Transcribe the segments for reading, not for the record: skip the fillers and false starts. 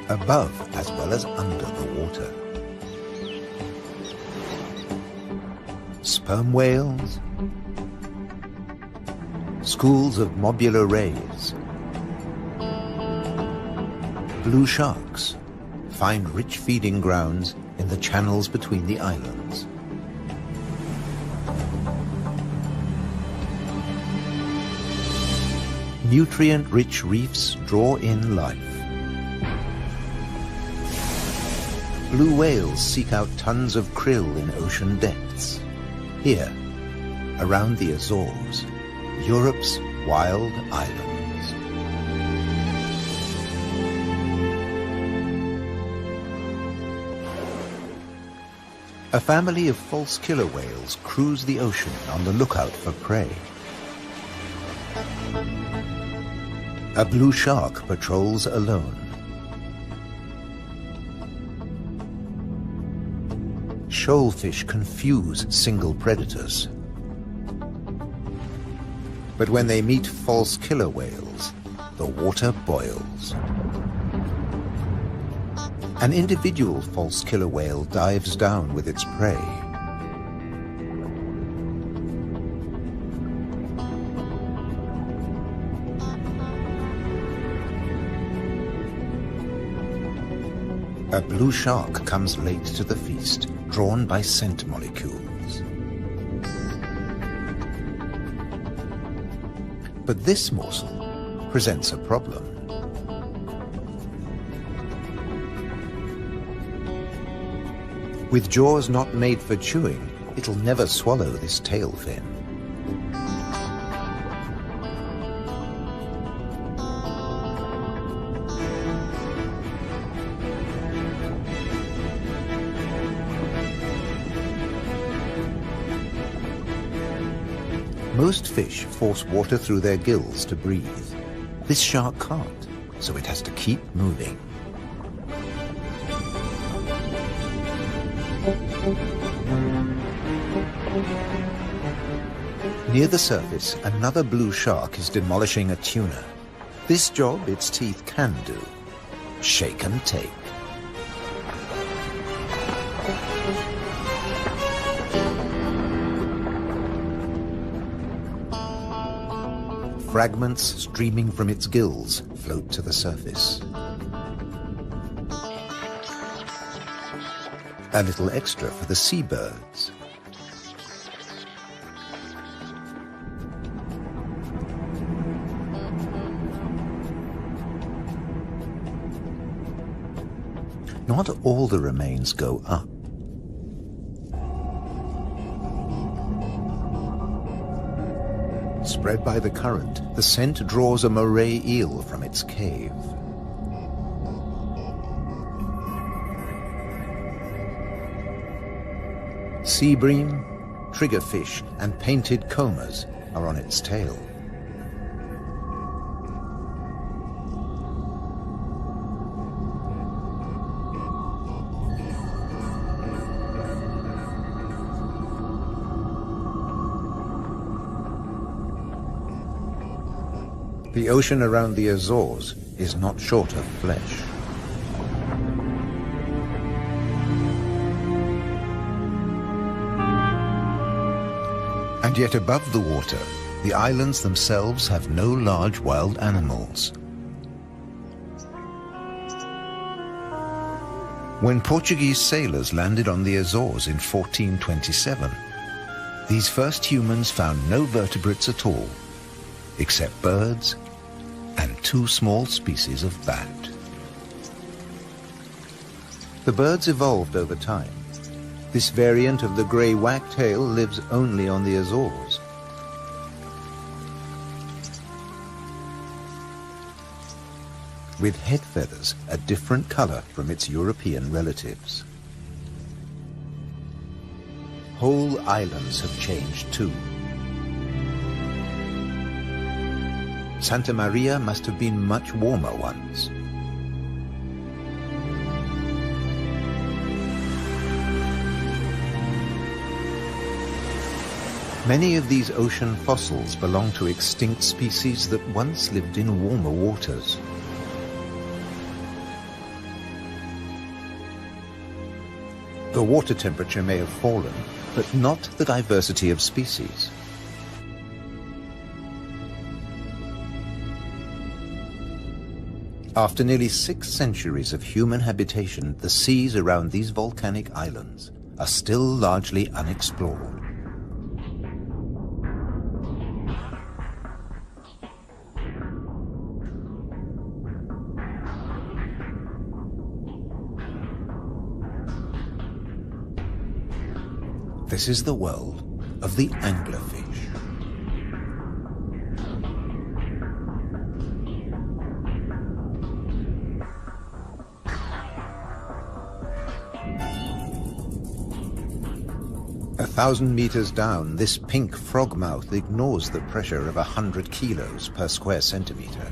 above as well as under the water. Sperm whales, schools of mobular rays, blue sharks find rich feeding grounds in the channels between the islands. Nutrient-rich reefs draw in life. Blue whales seek out tons of krill in ocean depths. Here, around the Azores, Europe's wild islands. A family of false killer whales cruise the ocean on the lookout for prey. A blue shark patrols alone. Shoalfish confuse single predators. But when they meet false killer whales, the water boils. An individual false killer whale dives down with its prey. A blue shark comes late to the feast, drawn by scent molecules. But this morsel presents a problem. With jaws not made for chewing, it'll never swallow this tail fin. Most fish force water through their gills to breathe. This shark can't, so it has to keep moving. Near the surface, another blue shark is demolishing a tuna. This job its teeth can do: shake and take. Fragments streaming from its gills float to the surface. A little extra for the seabirds. Not all the remains go up. Spread by the current, the scent draws a moray eel from its cave. Sea bream, triggerfish, and painted combers are on its tail. The ocean around the Azores is not short of flesh. And yet above the water, the islands themselves have no large wild animals. When Portuguese sailors landed on the Azores in 1427, these first humans found no vertebrates at all, except birds and two small species of bat. The birds evolved over time. This variant of the grey wagtail lives only on the Azores. With head feathers a different color from its European relatives. Whole islands have changed too. Santa Maria must have been much warmer once. Many of these ocean fossils belong to extinct species that once lived in warmer waters. The water temperature may have fallen, but not the diversity of species. After nearly 6 centuries of human habitation, the seas around these volcanic islands are still largely unexplored. This is the world of the anglerfish. A 1,000 meters down, this pink frogmouth ignores the pressure of 100 kilos per square centimeter.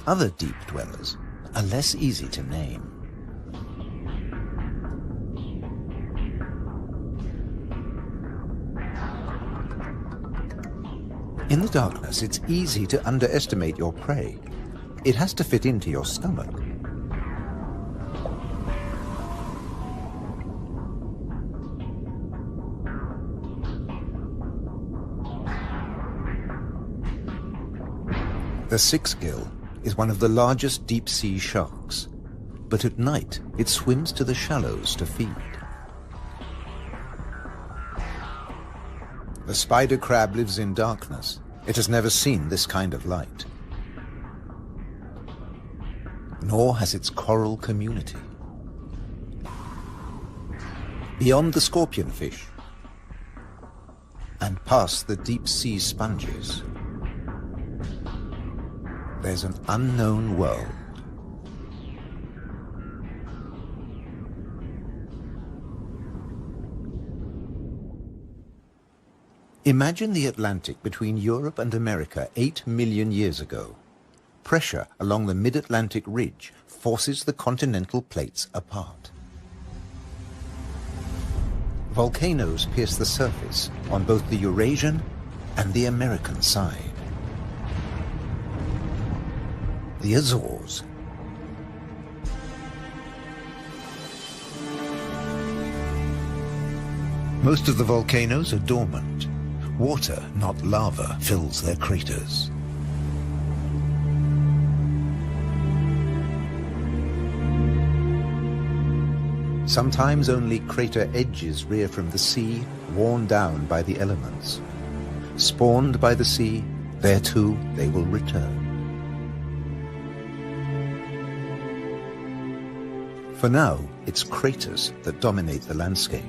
Other deep dwellers are less easy to name. In the darkness, it's easy to underestimate your prey. It has to fit into your stomach. The six-gill is one of the largest deep-sea sharks, but at night it swims to the shallows to feed. The spider crab lives in darkness. It has never seen this kind of light. Nor has its coral community. Beyond the scorpionfish and past the deep-sea sponges, there's an unknown world. Imagine the Atlantic between Europe and America 8 million years ago. Pressure along the mid-Atlantic ridge forces the continental plates apart. Volcanoes pierce the surface on both the Eurasian and the American side. The Azores. Most of the volcanoes are dormant. Water, not lava, fills their craters. Sometimes only crater edges rear from the sea, worn down by the elements. Spawned by the sea, there too they will return. For now, it's craters that dominate the landscape.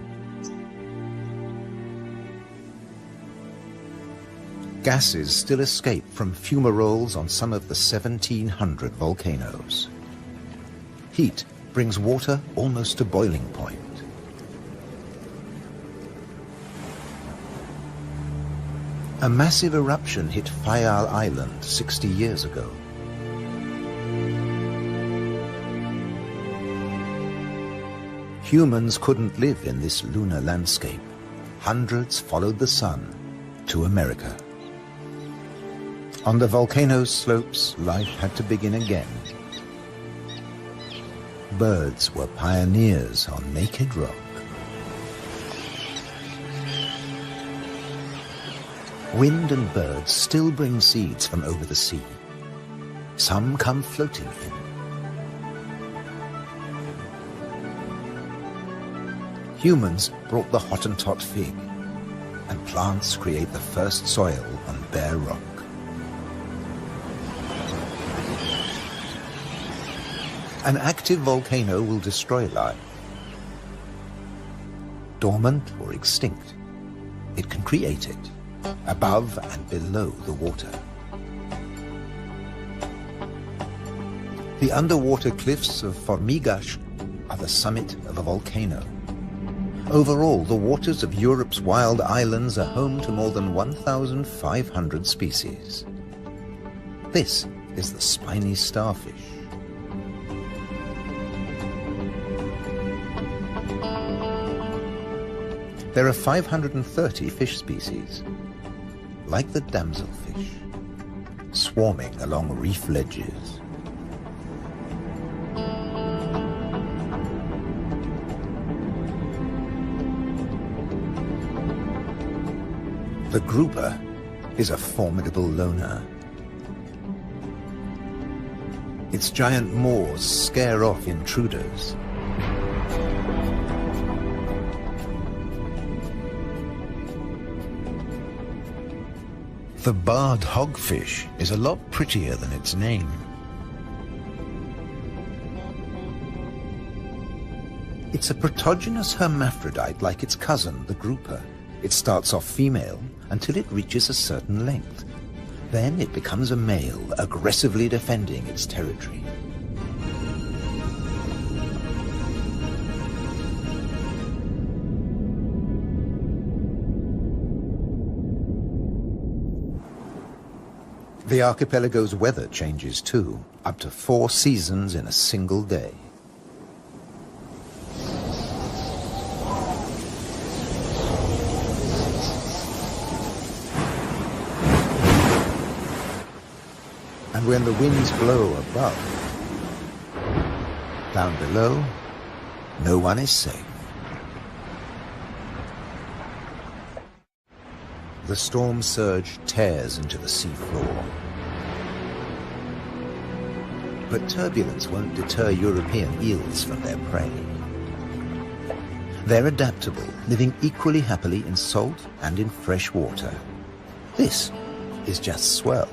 Gases still escape from fumaroles on some of the 1,700 volcanoes. Heat brings water almost to boiling point. A massive eruption hit Fayal Island 60 years ago. Humans couldn't live in this lunar landscape. Hundreds followed the sun to America. On the volcano's slopes, life had to begin again. Birds were pioneers on naked rock. Wind and birds still bring seeds from over the sea. Some come floating in. Humans brought the Hottentot fig, and plants create the first soil on bare rock. An active volcano will destroy life. Dormant or extinct, it can create it, above and below the water. The underwater cliffs of Formigas are the summit of a volcano. Overall, the waters of Europe's wild islands are home to more than 1,500 species. This is the spiny starfish. There are 530 fish species, like the damselfish, swarming along reef ledges. The grouper is a formidable loner. Its giant maws scare off intruders. The barred hogfish is a lot prettier than its name. It's a protogynous hermaphrodite like its cousin, the grouper. It starts off female until it reaches a certain length. Then it becomes a male, aggressively defending its territory. The archipelago's weather changes too, up to 4 seasons in a single day. And when the winds blow above, down below, no one is safe. The storm surge tears into the seafloor. But turbulence won't deter European eels from their prey. They're adaptable, living equally happily in salt and in fresh water. This is just swell.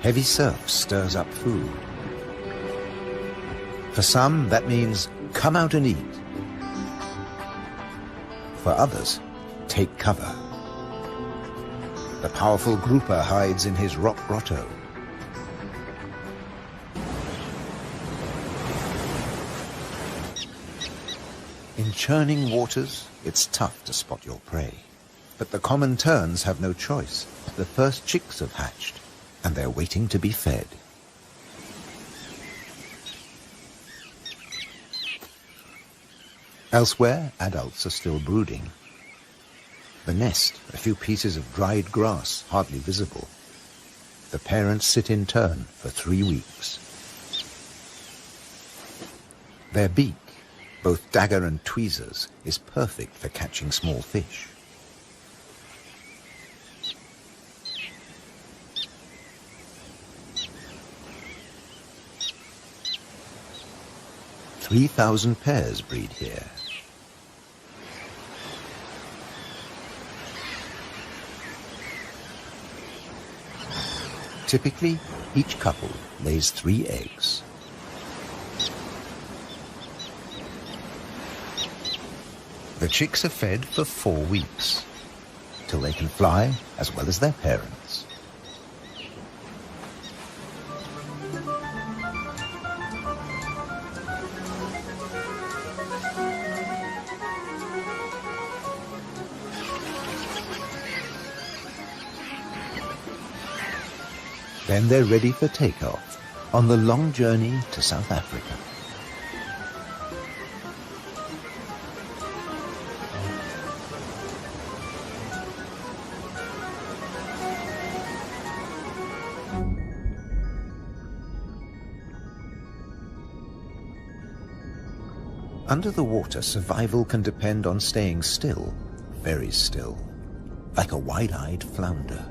Heavy surf stirs up food. For some, that means come out and eat. For others, take cover. The powerful grouper hides in his rock grotto. In churning waters, it's tough to spot your prey. But the common terns have no choice. The first chicks have hatched, and they're waiting to be fed. Elsewhere, adults are still brooding. The nest, a few pieces of dried grass, hardly visible. The parents sit in turn for 3 weeks. Their beak, both dagger and tweezers, is perfect for catching small fish. "3,000 pairs breed here. Typically, each couple lays 3 eggs. The chicks are fed for 4 weeks, till they can fly as well as their parents. Then they're ready for takeoff on the long journey to South Africa. Under the water, survival can depend on staying still, very still, like a wide-eyed flounder.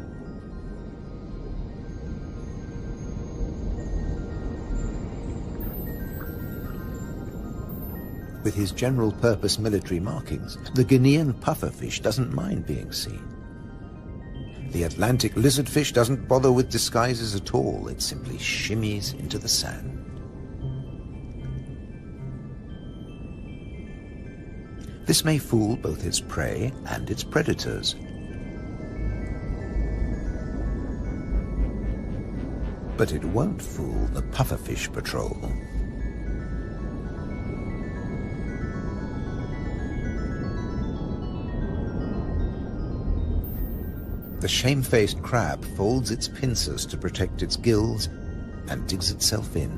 With his general-purpose military markings, the Guinean pufferfish doesn't mind being seen. The Atlantic lizardfish doesn't bother with disguises at all. It simply shimmies into the sand. This may fool both its prey and its predators. But it won't fool the pufferfish patrol. The shamefaced crab folds its pincers to protect its gills and digs itself in.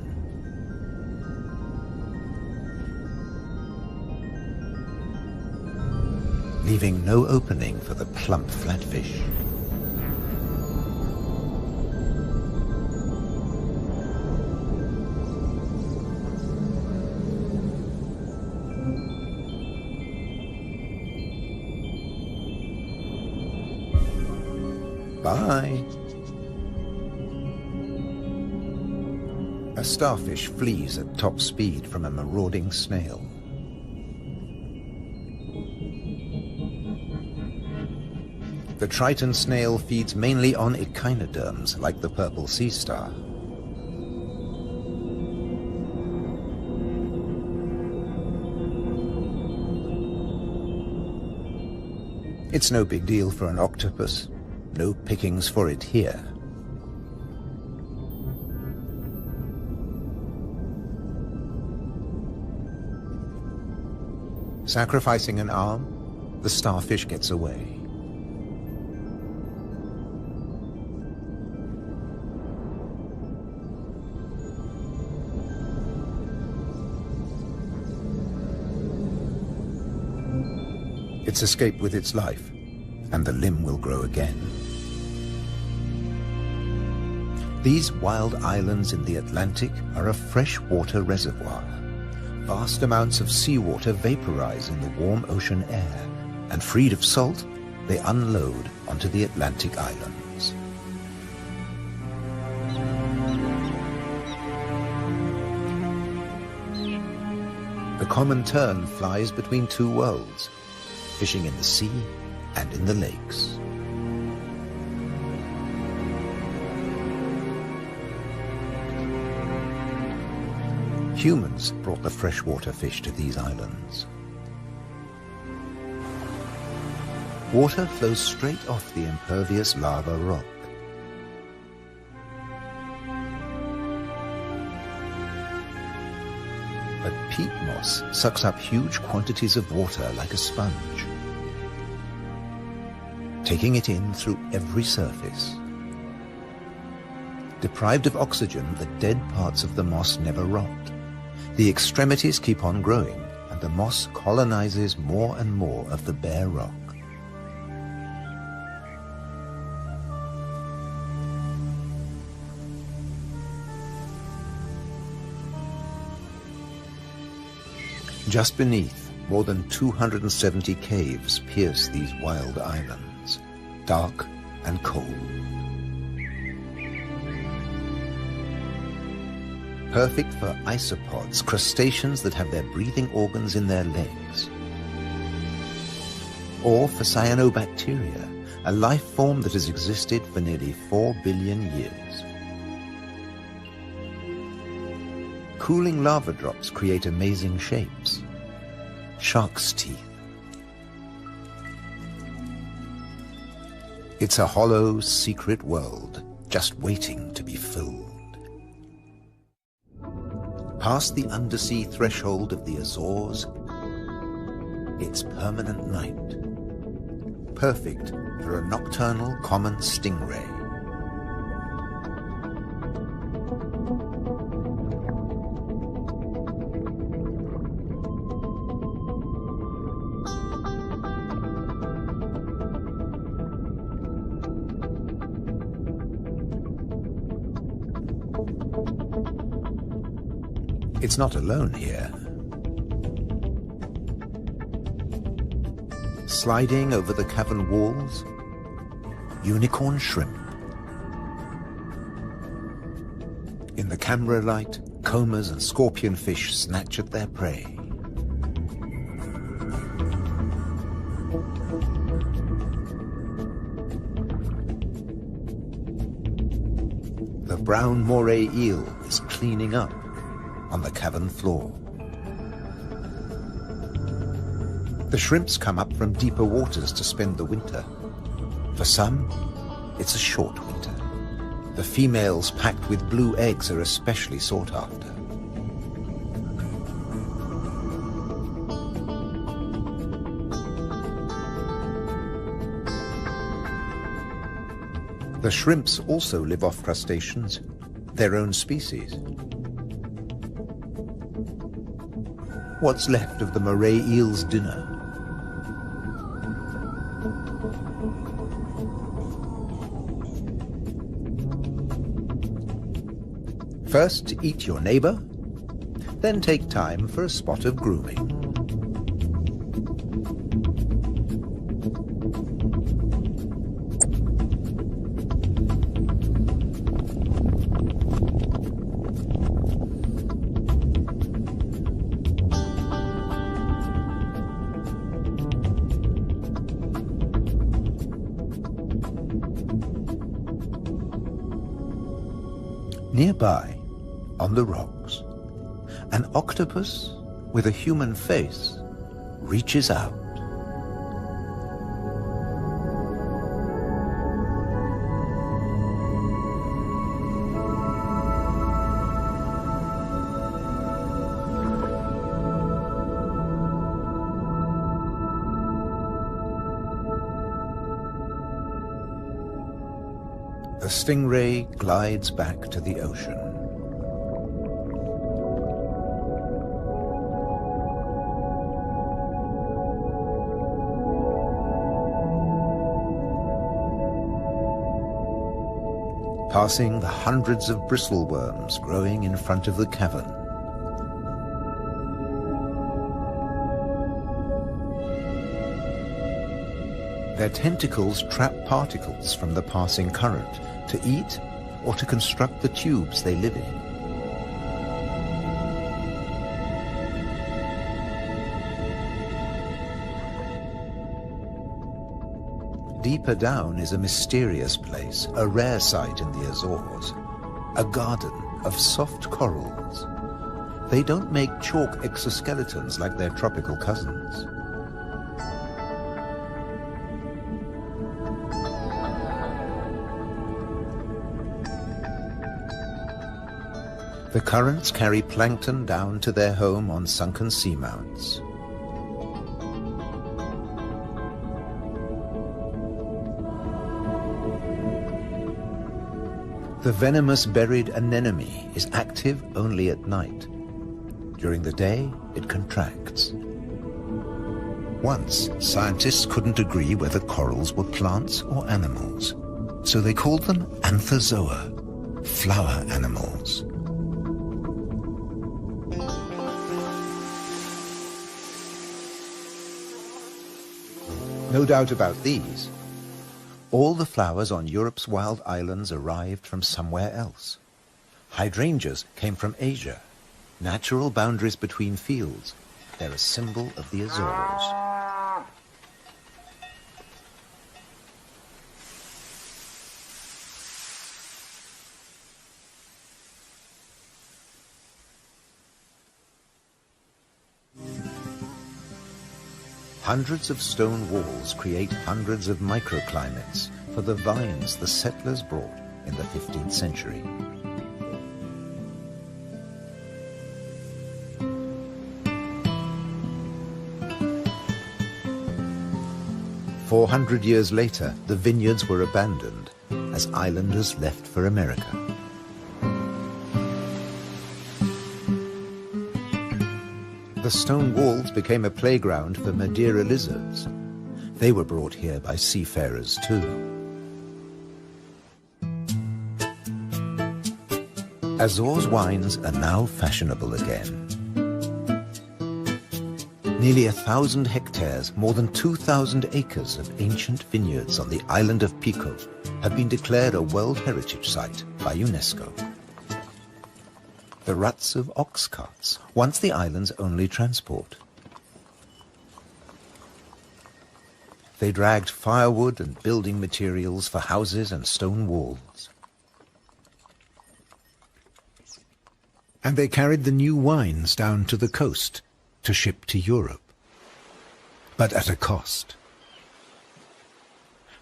Leaving no opening for the plump flatfish. Bye. A starfish flees at top speed from a marauding snail. The Triton snail feeds mainly on echinoderms like the purple sea star. It's no big deal for an octopus. No pickings for it here. Sacrificing an arm, the starfish gets away. It's escaped with its life, and the limb will grow again. These wild islands in the Atlantic are a freshwater reservoir. Vast amounts of seawater vaporize in the warm ocean air, and freed of salt, they unload onto the Atlantic islands. The common tern flies between two worlds, fishing in the sea and in the lakes. Humans brought the freshwater fish to these islands. Water flows straight off the impervious lava rock. But peat moss sucks up huge quantities of water like a sponge, taking it in through every surface. Deprived of oxygen, the dead parts of the moss never rot. The extremities keep on growing, and the moss colonizes more and more of the bare rock. Just beneath, more than 270 caves pierce these wild islands, dark and cold. Perfect for isopods, crustaceans that have their breathing organs in their legs. Or for cyanobacteria, a life form that has existed for nearly 4 billion years. Cooling lava drops create amazing shapes. Shark's teeth. It's a hollow, secret world, just waiting to be filled. Past the undersea threshold of the Azores, it's permanent night. Perfect for a nocturnal common stingray. It's not alone here. Sliding over the cavern walls, unicorn shrimp. In the camera light, combers and scorpionfish snatch at their prey. The brown moray eel is cleaning up on the cavern floor. The shrimps come up from deeper waters to spend the winter. For some, it's a short winter. The females packed with blue eggs are especially sought after. The shrimps also live off crustaceans, their own species. What's left of the moray eel's dinner? First, eat your neighbor, then take time for a spot of grooming. Nearby, on the rocks, an octopus with a human face reaches out. The stingray glides back to the ocean. Passing the hundreds of bristleworms growing in front of the cavern. Their tentacles trap particles from the passing current to eat or to construct the tubes they live in. Deeper down is a mysterious place, a rare sight in the Azores, a garden of soft corals. They don't make chalk exoskeletons like their tropical cousins. The currents carry plankton down to their home on sunken seamounts. The venomous buried anemone is active only at night. During the day, it contracts. Once, scientists couldn't agree whether corals were plants or animals, so they called them anthozoa, flower animals. No doubt about these. All the flowers on Europe's wild islands arrived from somewhere else. Hydrangeas came from Asia. Natural boundaries between fields. They're a symbol of the Azores. Hundreds of stone walls create hundreds of microclimates for the vines the settlers brought in the 15th century. "400 years later, the vineyards were abandoned as islanders left for America. The stone walls became a playground for Madeira lizards. They were brought here by seafarers too. Azores wines are now fashionable again. Nearly 1,000 hectares, more than 2,000 acres of ancient vineyards on the island of Pico have been declared a World Heritage Site by UNESCO. The ruts of ox carts, once the island's only transport. They dragged firewood and building materials for houses and stone walls. And they carried the new wines down to the coast to ship to Europe, but at a cost.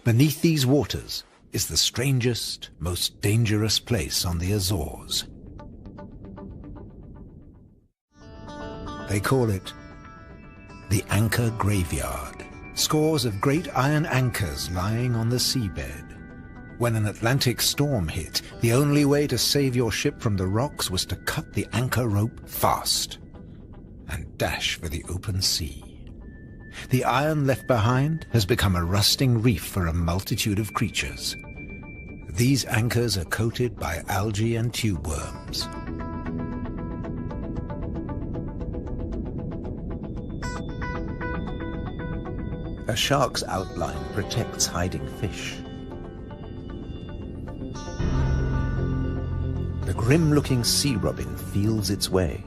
Beneath these waters is the strangest, most dangerous place on the Azores. They call it the Anchor Graveyard. Scores of great iron anchors lying on the seabed. When an Atlantic storm hit, the only way to save your ship from the rocks was to cut the anchor rope fast and dash for the open sea. The iron left behind has become a rusting reef for a multitude of creatures. These anchors are coated by algae and tube worms. A shark's outline protects hiding fish. The grim-looking sea robin feels its way.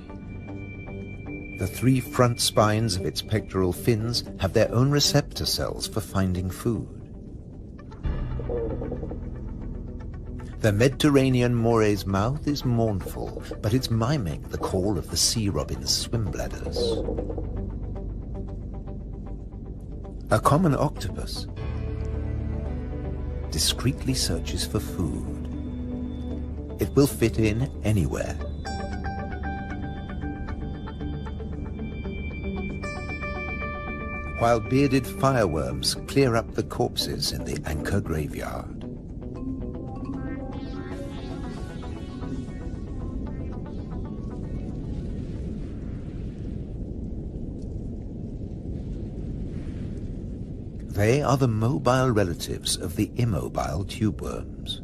The 3 front spines of its pectoral fins have their own receptor cells for finding food. The Mediterranean moray's mouth is mournful, but it's miming the call of the sea robin's swim bladders. A common octopus discreetly searches for food. It will fit in anywhere. While bearded fireworms clear up the corpses in the anchor graveyard. They are the mobile relatives of the immobile tube worms.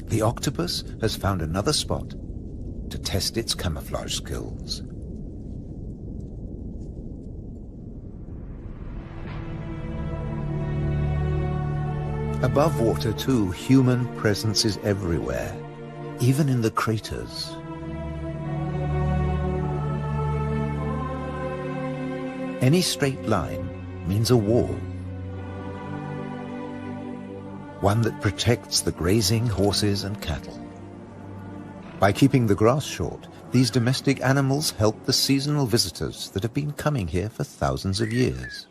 The octopus has found another spot to test its camouflage skills. Above water too, human presence is everywhere, even in the craters. Any straight line means a wall. One that protects the grazing horses and cattle. By keeping the grass short, these domestic animals help the seasonal visitors that have been coming here for thousands of years.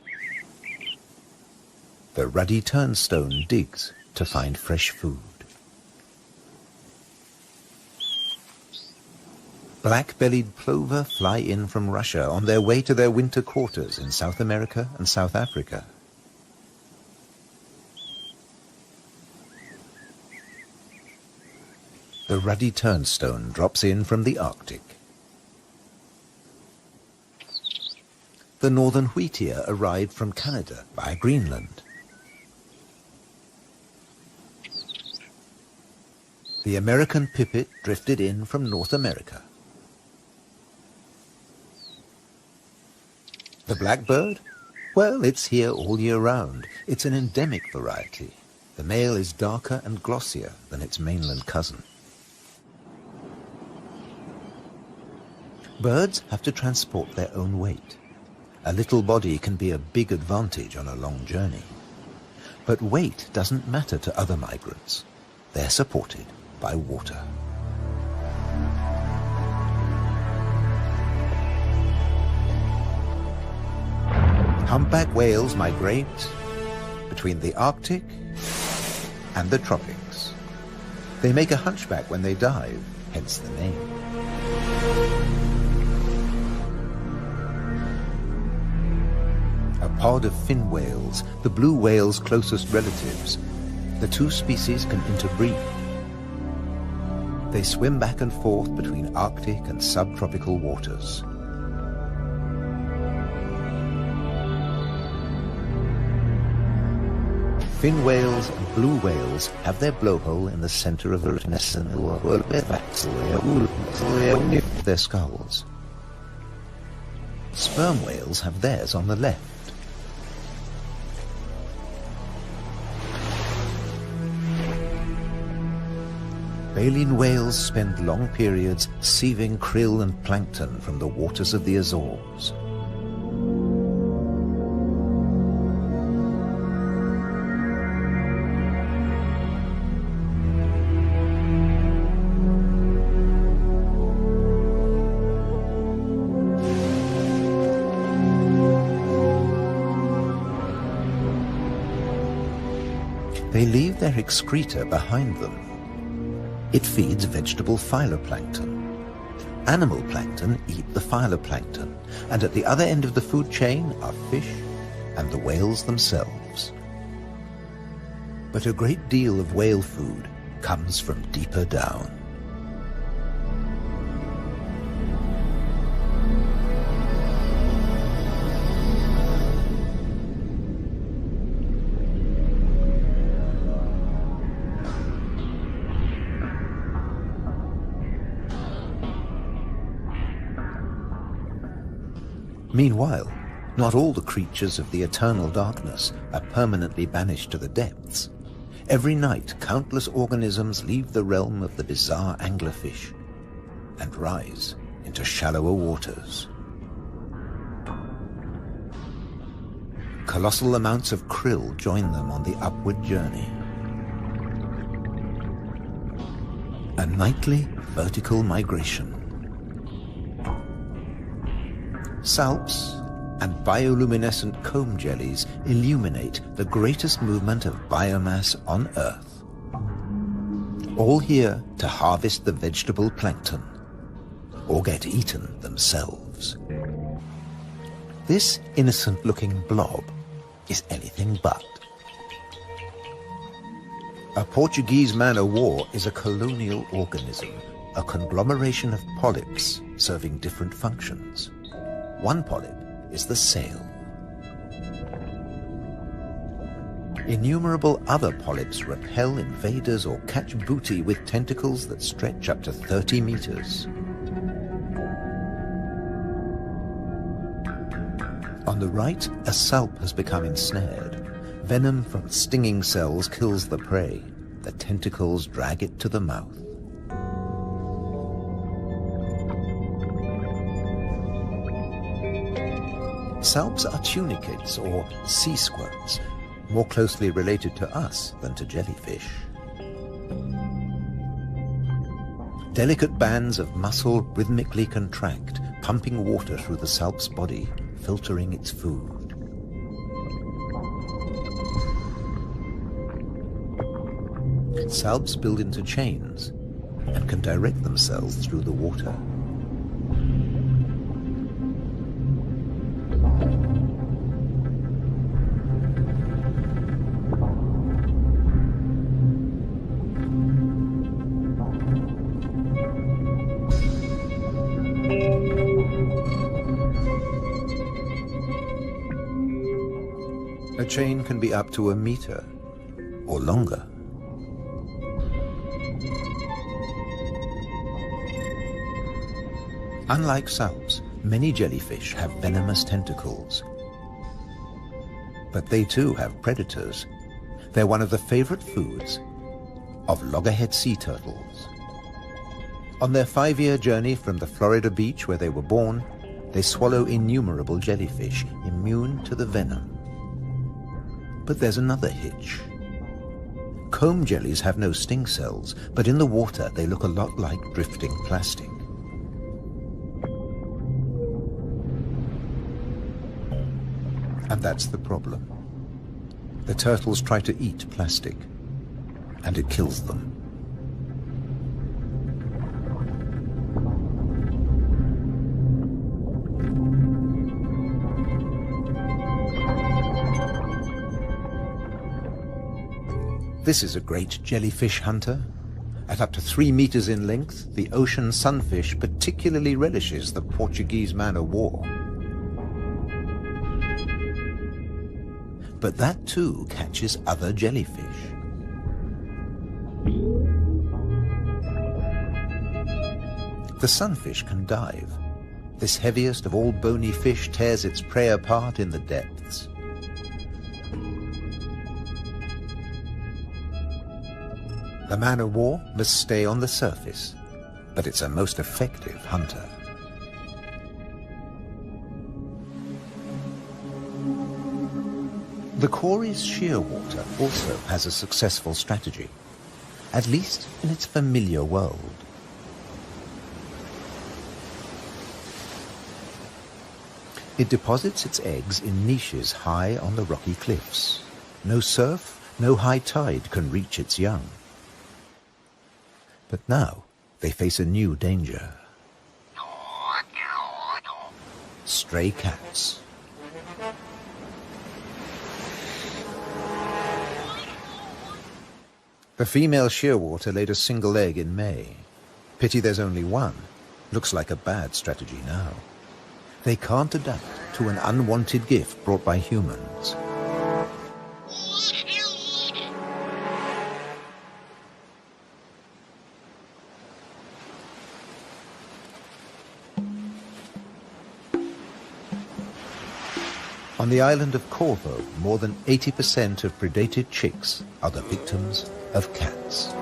The ruddy turnstone digs to find fresh food. Black-bellied plover fly in from Russia on their way to their winter quarters in South America and South Africa. The ruddy turnstone drops in from the Arctic. The northern wheatear arrived from Canada via Greenland. The American pipit drifted in from North America. The blackbird? Well, it's here all year round. It's an endemic variety. The male is darker and glossier than its mainland cousin. Birds have to transport their own weight. A little body can be a big advantage on a long journey. But weight doesn't matter to other migrants. They're supported by water. Humpback whales migrate between the Arctic and the tropics. They make a hunchback when they dive, hence the name. A pod of fin whales, the blue whale's closest relatives. The two species can interbreed. They swim back and forth between Arctic and subtropical waters. Fin whales and blue whales have their blowhole in the center of their skulls. Sperm whales have theirs on the left. Baleen whales spend long periods sieving krill and plankton from the waters of the Azores. They leave their excreta behind them. It feeds vegetable phytoplankton. Animal plankton eat the phytoplankton, and at the other end of the food chain are fish and the whales themselves. But a great deal of whale food comes from deeper down. Meanwhile, not all the creatures of the eternal darkness are permanently banished to the depths. Every night, countless organisms leave the realm of the bizarre anglerfish and rise into shallower waters. colossal amounts of krill join them on the upward journey. A nightly vertical migration. Salps and bioluminescent comb jellies illuminate the greatest movement of biomass on Earth. All here to harvest the vegetable plankton, or get eaten themselves. This innocent-looking blob is anything but. A Portuguese man-o'-war is a colonial organism, a conglomeration of polyps serving different functions. One polyp is the sail. Innumerable other polyps repel invaders or catch booty with tentacles that stretch up to 30 meters. On the right, a salp has become ensnared. Venom from stinging cells kills the prey. The tentacles drag it to the mouth. Salps are tunicates or sea squirts, more closely related to us than to jellyfish. Delicate bands of muscle rhythmically contract, pumping water through the salp's body, filtering its food. Salps build into chains and can direct themselves through the water. A chain can be up to a meter or longer. Unlike salps, many jellyfish have venomous tentacles. But they too have predators. They're one of the favorite foods of loggerhead sea turtles. On their 5-year journey from the Florida beach where they were born, they swallow innumerable jellyfish immune to the venom. But there's another hitch. Comb jellies have no sting cells, but in the water they look a lot like drifting plastic. And that's the problem. The turtles try to eat plastic, and it kills them. This is a great jellyfish hunter. At up to 3 meters in length, the ocean sunfish particularly relishes the Portuguese man-o'-war. But that too catches other jellyfish. The sunfish can dive. This heaviest of all bony fish tears its prey apart in the depths. The man-o'-war must stay on the surface, but it's a most effective hunter. The Cory's shearwater also has a successful strategy, at least in its familiar world. It deposits its eggs in niches high on the rocky cliffs. No surf, no high tide can reach its young. But now they face a new danger. Stray cats. The female shearwater laid a single egg in May. Pity there's only one. Looks like a bad strategy now. They can't adapt to an unwanted gift brought by humans. On the island of Corvo, more than 80% of predated chicks are the victims of cats.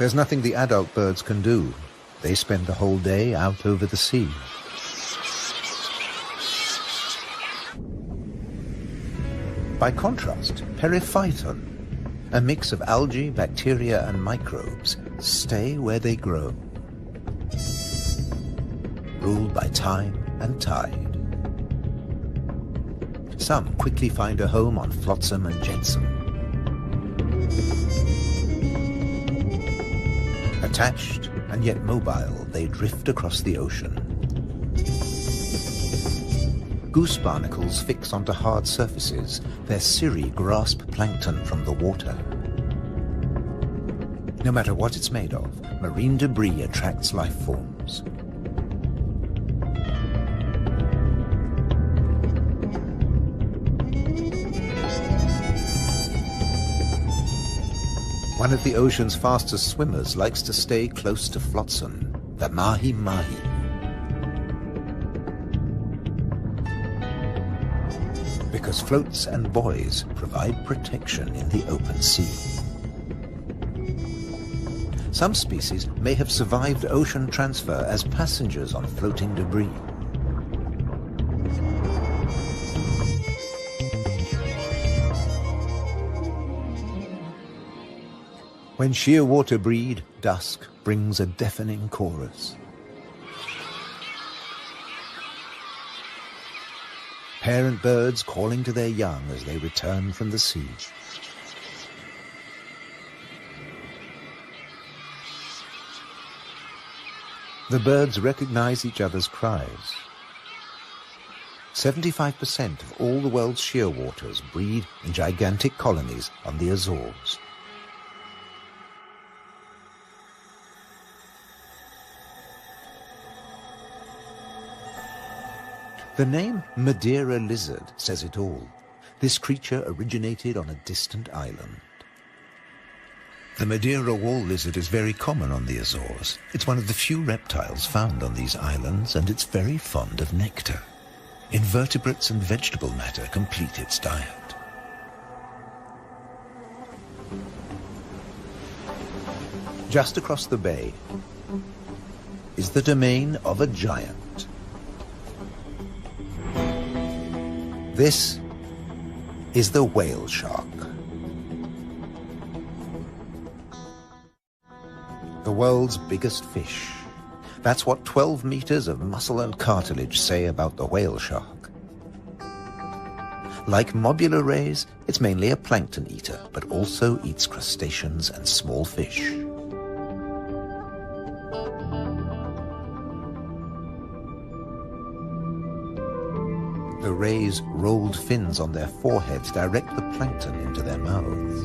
There's nothing the adult birds can do. They spend the whole day out over the sea. By contrast, periphyton, a mix of algae, bacteria and microbes, stay where they grow, ruled by time and tide. Some quickly find a home on flotsam and jetsam. Attached and yet mobile, they drift across the ocean. Goose barnacles fix onto hard surfaces. Their cirri grasp plankton from the water. No matter what it's made of, marine debris attracts life forms. One of the ocean's fastest swimmers likes to stay close to flotsam, the mahi-mahi. Because floats and buoys provide protection in the open sea. Some species may have survived ocean transfer as passengers on floating debris. When shearwater breed, dusk brings a deafening chorus. Parent birds calling to their young as they return from the sea. The birds recognize each other's cries. 75% of all the world's shearwaters breed in gigantic colonies on the Azores. The name Madeira lizard says it all. This creature originated on a distant island. The Madeira wall lizard is very common on the Azores. It's one of the few reptiles found on these islands, and it's very fond of nectar. Invertebrates and vegetable matter complete its diet. Just across the bay is the domain of a giant. This is the whale shark. The world's biggest fish. That's what 12 meters of muscle and cartilage say about the whale shark. Like mobula rays, it's mainly a plankton eater, but also eats crustaceans and small fish. The rays' rolled fins on their foreheads direct the plankton into their mouths.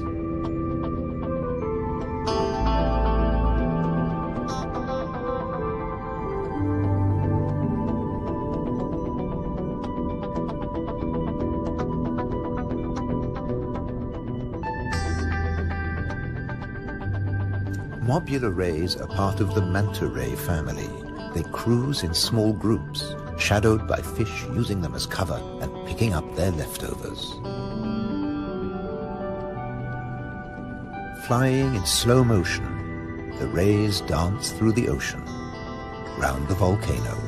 Mobula rays are part of the manta ray family. They cruise in small groups, shadowed by fish using them as cover and picking up their leftovers. Flying in slow motion, the rays dance through the ocean, round the volcanoes.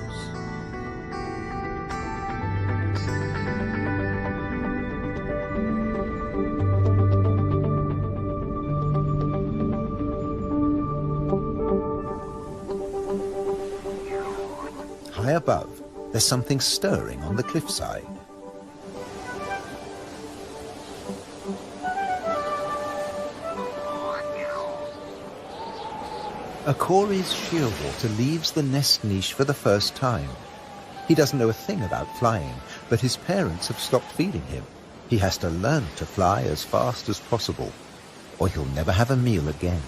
High above, there's something stirring on the cliffside. A Cory's shearwater leaves the nest niche for the first time. He doesn't know a thing about flying, but his parents have stopped feeding him. He has to learn to fly as fast as possible, or he'll never have a meal again.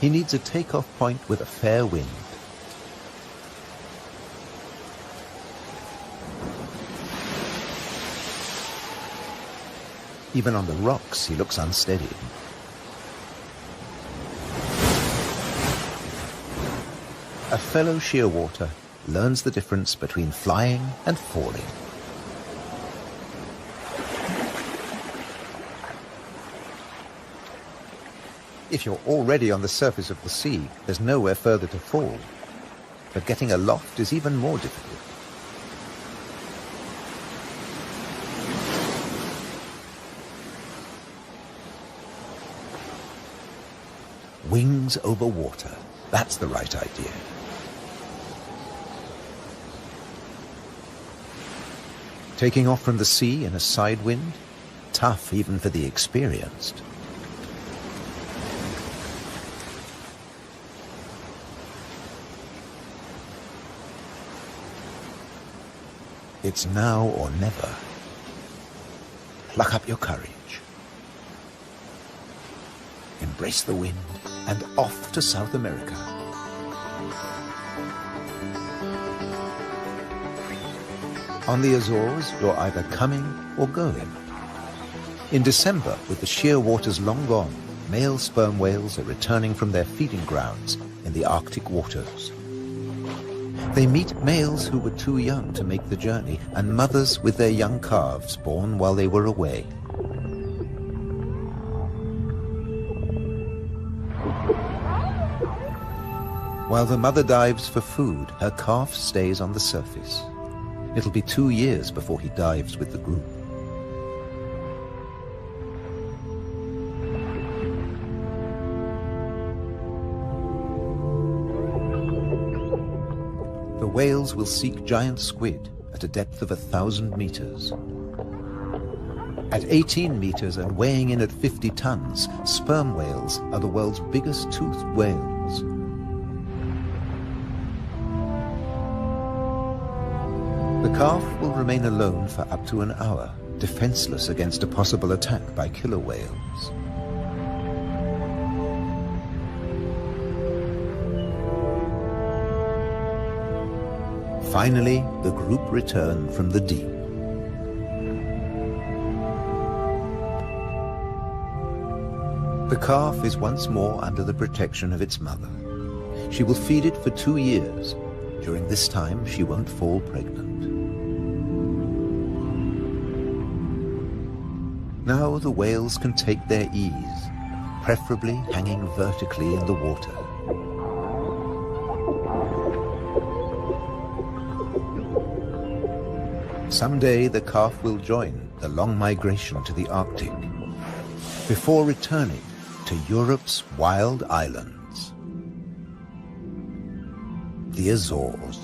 He needs a takeoff point with a fair wind. Even on the rocks, he looks unsteady. A fellow shearwater learns the difference between flying and falling. If you're already on the surface of the sea, there's nowhere further to fall. But getting aloft is even more difficult. Wings over water. That's the right idea. Taking off from the sea in a side wind? Tough even for the experienced. It's now or never. Pluck up your courage. Embrace the wind and off to South America. On the Azores, you're either coming or going. In December, with the sheer waters long gone, male sperm whales are returning from their feeding grounds in the Arctic waters. They meet males who were too young to make the journey and mothers with their young calves born while they were away. While the mother dives for food, her calf stays on the surface. It'll be 2 years before he dives with the group. The whales will seek giant squid at a depth of 1,000 meters. At 18 meters and weighing in at 50 tons, sperm whales are the world's biggest toothed whales. The calf will remain alone for up to an hour, defenseless against a possible attack by killer whales. Finally, the group return from the deep. The calf is once more under the protection of its mother. She will feed it for 2 years. During this time, she won't fall pregnant. Now the whales can take their ease, preferably hanging vertically in the water. Someday the calf will join the long migration to the Arctic, before returning to Europe's wild islands, the Azores.